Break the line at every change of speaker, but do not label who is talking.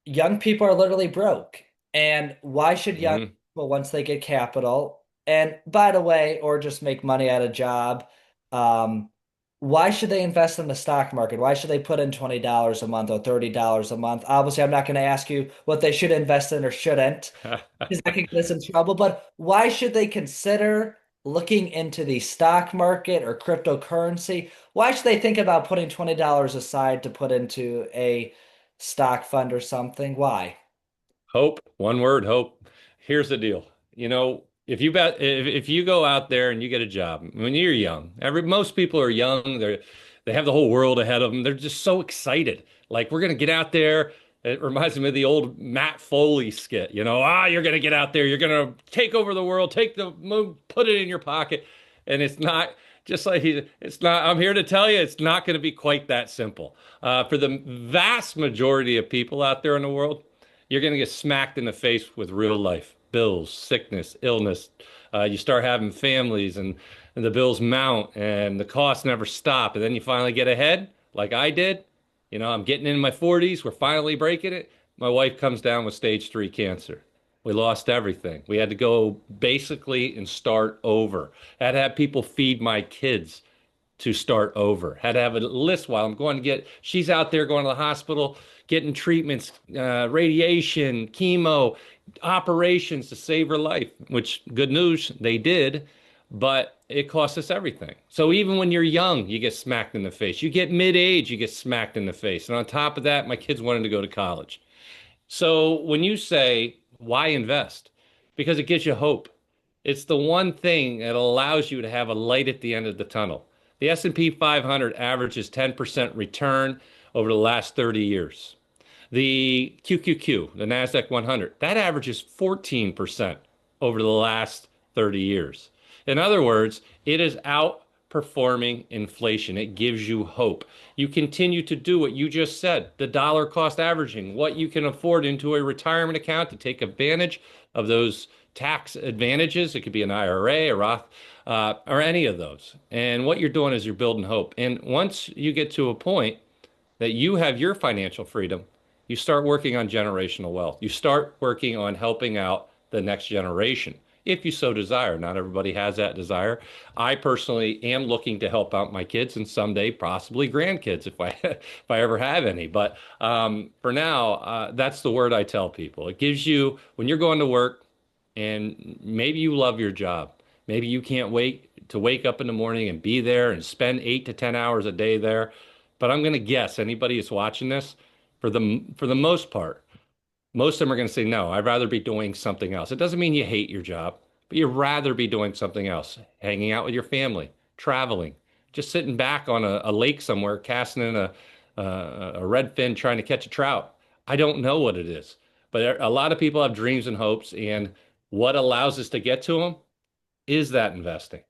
young people are literally broke. And why should young
Mhm.
people, once they get capital, and by the way, or just make money at a job, um, why should they invest in the stock market? Why should they put in $20 a month or $30 a month? Obviously, I'm not going to ask you what they should invest in or shouldn't, because that could get us in trouble. But why should they consider looking into the stock market or cryptocurrency? Why should they think about putting $20 aside to put into a stock fund or something? Why?
Hope, one word, hope. Here's the deal. If you go out there and you get a job when you're young, most people are young. They have the whole world ahead of them. They're just so excited. Like we're gonna get out there. It reminds me of the old Matt Foley skit. You're gonna get out there. You're gonna take over the world. Take the moon, put it in your pocket, and it's not just like it's not. I'm here to tell you, it's not going to be quite that simple. For the vast majority of people out there in the world, you're going to get smacked in the face with real life bills, sickness, illness. You start having families, and the bills mount, and the costs never stop. And then you finally get ahead, like I did. I'm getting in my 40s. We're finally breaking it. My wife comes down with stage 3 cancer. We lost everything. We had to go basically and start over. I had to have people feed my kids to start over. Had to have a list while I'm going to get, she's out there going to the hospital, getting treatments, radiation, chemo, operations to save her life, which good news, they did, but it cost us everything. So even when you're young, you get smacked in the face. You get mid-age, you get smacked in the face. And on top of that, my kids wanted to go to college. So when you say, why invest? Because it gives you hope. It's the one thing that allows you to have a light at the end of the tunnel. The S&P 500 averages 10% return over the last 30 years. The QQQ, the Nasdaq 100, that averages 14% over the last 30 years. In other words, it is outperforming inflation. It gives you hope. You continue to do what you just said, the dollar cost averaging, what you can afford into a retirement account to take advantage of those tax advantages. It could be an IRA, a Roth, or any of those. And what you're doing is you're building hope. And once you get to a point that you have your financial freedom, you start working on generational wealth. You start working on helping out the next generation, if you so desire. Not everybody has that desire. I personally am looking to help out my kids and someday possibly grandkids if I if I ever have any. But for now, that's the word I tell people. It gives you when you're going to work, and maybe you love your job. Maybe you can't wait to wake up in the morning and be there and spend 8 to 10 hours a day there. But I'm going to guess anybody who's watching this, for the most part, most of them are going to say, no, I'd rather be doing something else. It doesn't mean you hate your job, but you'd rather be doing something else, hanging out with your family, traveling, just sitting back on a lake somewhere, casting in a redfin, trying to catch a trout. I don't know what it is, but a lot of people have dreams and hopes, and what allows us to get to them is that investing.